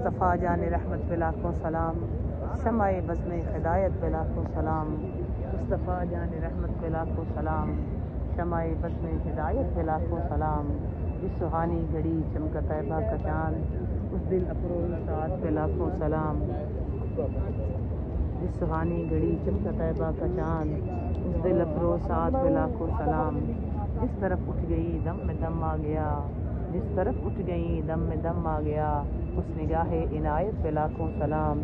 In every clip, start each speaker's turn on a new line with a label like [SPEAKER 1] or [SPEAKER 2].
[SPEAKER 1] مصطفیٰ جان رحمت پہ لاکھوں سلام، شمع بزم ہدایت پہ لاکھوں سلام، مصطفیٰ جان رحمت پہ لاکھوں سلام، شمع بزم ہدایت پہ لاکھوں سلام، اس سہانی گھڑی چمکا طیبہ کا چاند، اس دل افروز سعد پہ لاکھوں سلام، اس سہانی گھڑی چمکا طیبہ کا چاند، اس دل افروز سعد پہ لاکھوں سلام، جس طرف اٹھ گئی دم میں دم آ گیا، جس طرف اٹھ گئی دم میں دم آ گیا، اس نگاہ عنایت پہ لاکھوں سلام،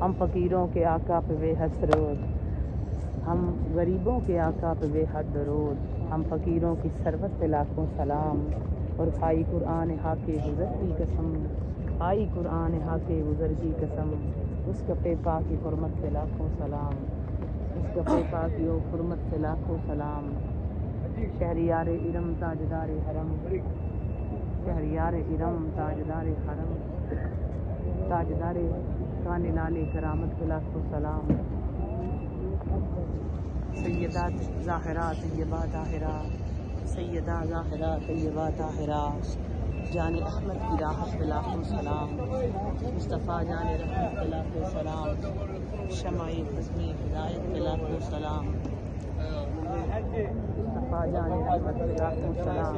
[SPEAKER 1] ہم فقیروں کے آقا پہ بے حد سرود، ہم غریبوں کے آقا پہ بے حد درود، ہم فقیروں کی ثروت پہ لاکھوں سلام، اور کھائی قرآن حق گزر کی قسم، کھائی قرآن حق گزر کی قسم، اس کفے پاک کی حرمت پہ لاکھوں سلام، اس کفے پاک کی حرمت پہ لاکھوں سلام، شہریار ارم تاجدار حرم، شہریار ارم تاجدار حرم، تاجدار کان لال کرامت پہ لاکھوں سلام، سیدہ ظاہرہ طیبہ طاہرہ، سیدہ ظاہرہ طیبہ طاہرہ، جان احمد کی راحت پہ لاکھوں سلام، مصطفیٰ جان رحمت پہ لاکھوں سلام، شمع بزم ہدایت پہ لاکھوں سلام، مصطفیٰ جان رحمت پہ لاکھوں سلام،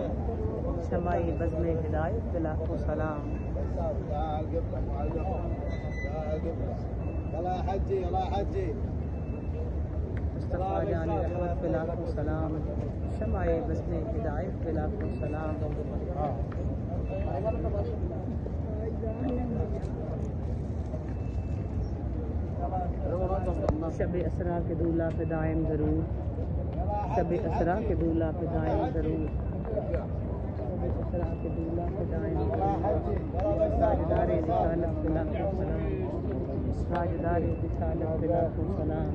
[SPEAKER 1] شمع بزم ہدایت پہ لاکھوں سلام، مصطفیٰ جان رحمت پہ لاکھوں سلام، شمع بزم ہدایت پہ لاکھوں سلام، شب اسرا کے دولہ پہ دائم درود، شب اسرا کے دولہ پہ دائم درود، شب اسرا کے دولہ پہ دائم درود، تاجدار رسالت پہ لاکھوں سلام، تاجدار رسالت پہ لاکھوں سلام،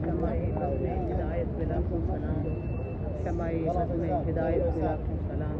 [SPEAKER 1] شمع بزم ہدایت پہ لاکھوں سلام، شمع بزم ہدایت پہ لاکھوں سلام۔